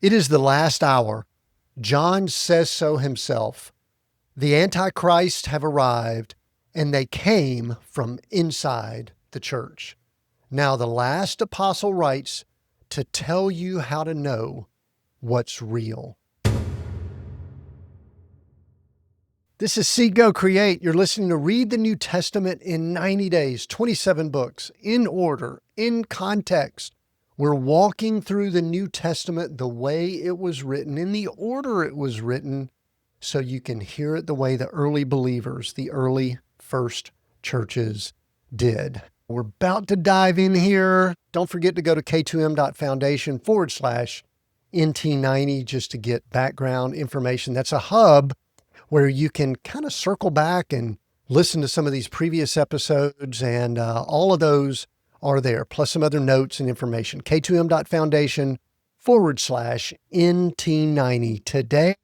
It is the last hour. John says so himself. The Antichrists have arrived, and they came from inside the church. Now the last apostle writes to tell you how to know what's real. This is Seek, Go, Create. You're listening to Read the New Testament in 90 days, 27 books, in order, in context. We're walking through the New Testament the way it was written, in the order it was written, so you can hear it the way the early believers, the early first churches did. We're about to dive in here. Don't forget to go to k2m.foundation/NT90 just to get background information. That's a hub where you can kind of circle back and listen to some of these previous episodes, and all of those are there, plus some other notes and information. k2m.foundation/NT90. Today,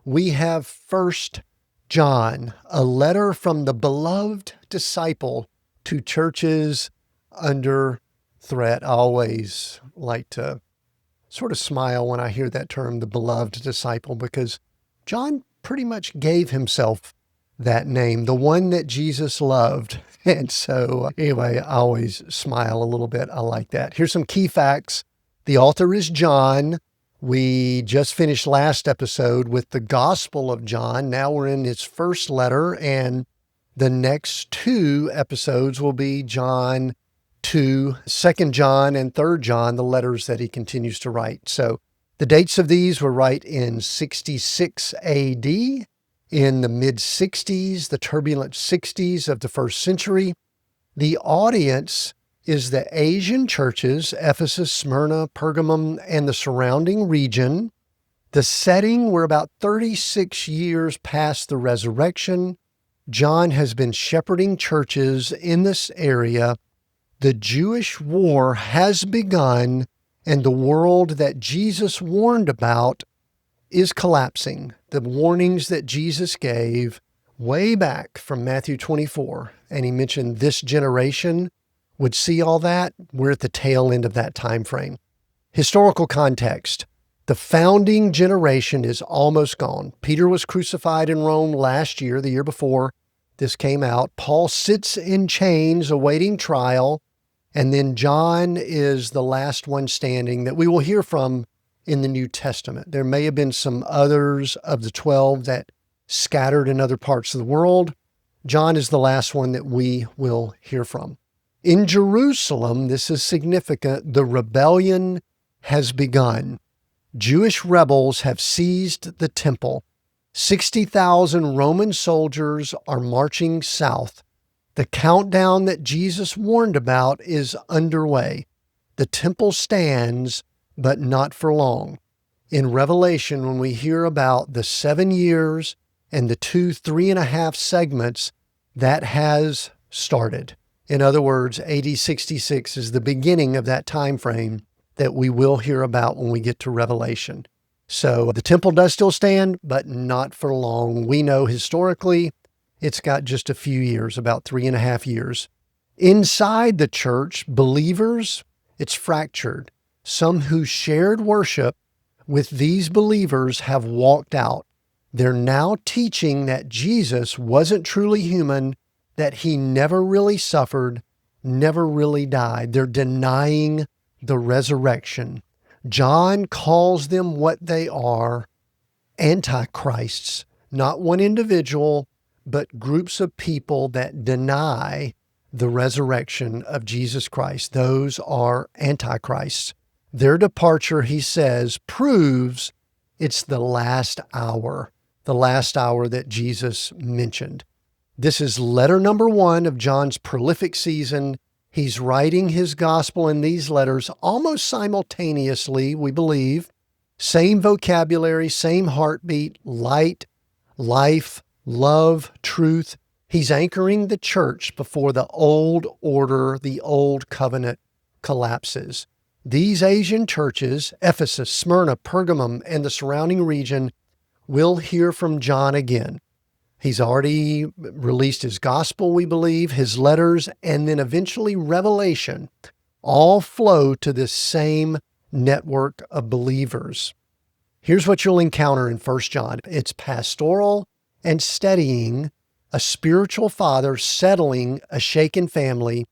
we have 1 John, a letter from the beloved disciple to churches under threat. I always like to sort of smile when I hear that term, the beloved disciple, because John pretty much gave himself that name, the one that Jesus loved. And so anyway, I always smile a little bit. I like that. Here's some key facts. The author is John. We just finished last episode with the Gospel of John. Now we're in his first letter, and the next two episodes will be John 2, 2 John, and 3 John, the letters that he continues to write. So the dates of these were right in 66 AD, in the mid-60s, the turbulent 60s of the first century. The audience is the Asian churches, Ephesus, Smyrna, Pergamum, and the surrounding region. The setting, we're about 36 years past the resurrection. John has been shepherding churches in this area. The Jewish war has begun, and the world that Jesus warned about is collapsing. The warnings that Jesus gave way back from Matthew 24, and he mentioned this generation would see all that. We're at the tail end of that time frame. Historical context. The founding generation is almost gone. Peter was crucified in Rome last year, the year before this came out. Paul sits in chains awaiting trial, and then John is the last one standing that we will hear from in the New Testament. There may have been some others of the 12 that scattered in other parts of the world. John is the last one that we will hear from. In Jerusalem, this is significant, the rebellion has begun. Jewish rebels have seized the temple. 60,000 Roman soldiers are marching south. The countdown that Jesus warned about is underway. The temple stands, but not for long. In Revelation, when we hear about the 7 years and the 2 3.5 segments, that has started. In other words, AD 66 is the beginning of that time frame that we will hear about when we get to Revelation. So the temple does still stand, but not for long. We know historically it's got just a few years, about 3.5 years. Inside the church, believers, it's fractured. Some who shared worship with these believers have walked out. They're now teaching that Jesus wasn't truly human, that he never really suffered, never really died. They're denying the resurrection. John calls them what they are, antichrists, not one individual, but groups of people that deny the resurrection of Jesus Christ. Those are antichrists. Their departure, he says, proves it's the last hour that Jesus mentioned. This is letter number 1 of John's prolific season. He's writing his gospel in these letters almost simultaneously, we believe. Same vocabulary, same heartbeat, light, life, love, truth. He's anchoring the church before the old order, the old covenant collapses. These Asian churches, Ephesus, Smyrna, Pergamum, and the surrounding region, will hear from John again. He's already released his gospel, we believe, his letters, and then eventually Revelation, all flow to this same network of believers. Here's what you'll encounter in 1 John. It's pastoral and steadying, a spiritual father settling a shaken family,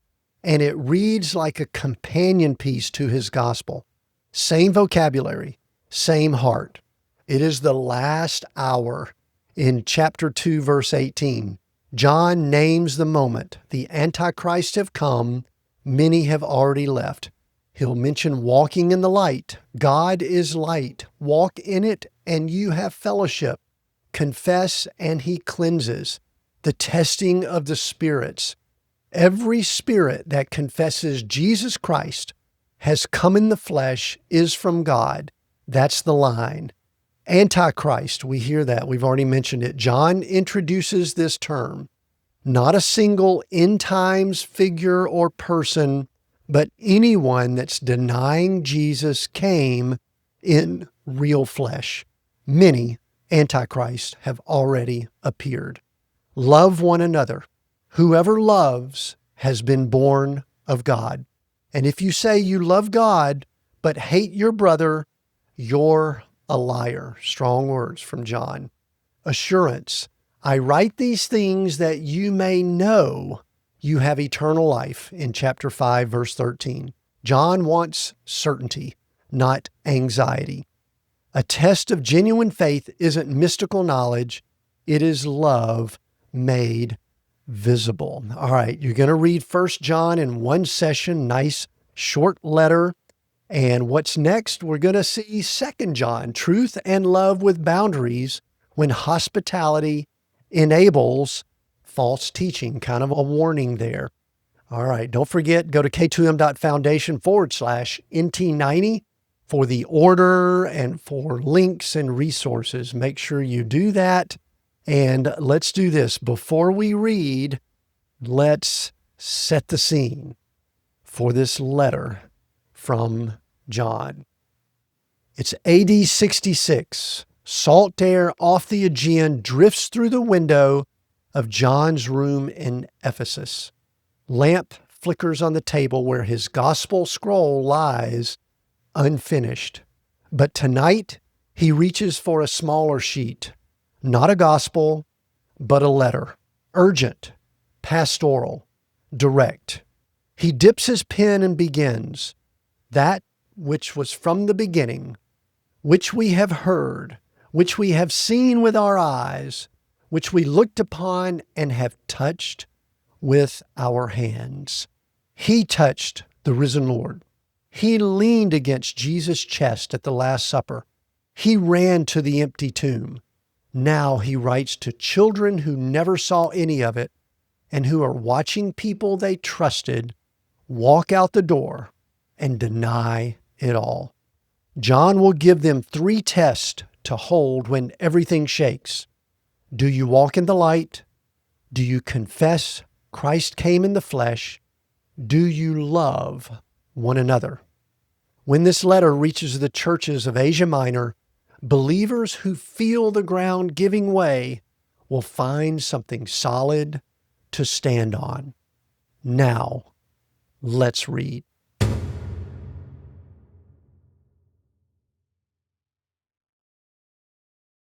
and it reads like a companion piece to his gospel. Same vocabulary, same heart. It is the last hour. In chapter 2, verse 18, John names the moment. The Antichrist have come. Many have already left. He'll mention walking in the light. God is light. Walk in it and you have fellowship. Confess and he cleanses. The testing of the spirits. Every spirit that confesses Jesus Christ has come in the flesh is from God. That's the line. Antichrist, we hear that. We've already mentioned it. John introduces this term. Not a single end times figure or person, but anyone that's denying Jesus came in real flesh. Many antichrists have already appeared. Love one another. Whoever loves has been born of God. And if you say you love God, but hate your brother, you're a liar. Strong words from John. Assurance. I write these things that you may know you have eternal life in chapter 5, verse 13. John wants certainty, not anxiety. A test of genuine faith isn't mystical knowledge. It is love made visible. All right, you're going to read 1 John in one session, nice short letter. And what's next? We're going to see 2 John, truth and love with boundaries when hospitality enables false teaching. Kind of a warning there. All right, don't forget, go to k2m.foundation/NT90 for the order and for links and resources. Make sure you do that. And let's do this. Before we read, let's set the scene for this letter from John. It's AD 66. Salt air off the Aegean drifts through the window of John's room in Ephesus. Lamp flickers on the table where his gospel scroll lies unfinished. But tonight, he reaches for a smaller sheet. Not a gospel, but a letter. Urgent, pastoral, direct. He dips his pen and begins. That which was from the beginning, which we have heard, which we have seen with our eyes, which we looked upon and have touched with our hands. He touched the risen Lord. He leaned against Jesus' chest at the Last Supper. He ran to the empty tomb. Now he writes to children who never saw any of it and who are watching people they trusted walk out the door and deny it all. John will give them 3 tests to hold when everything shakes. Do you walk in the light? Do you confess Christ came in the flesh? Do you love one another? When this letter reaches the churches of Asia Minor, believers who feel the ground giving way will find something solid to stand on. Now, let's read.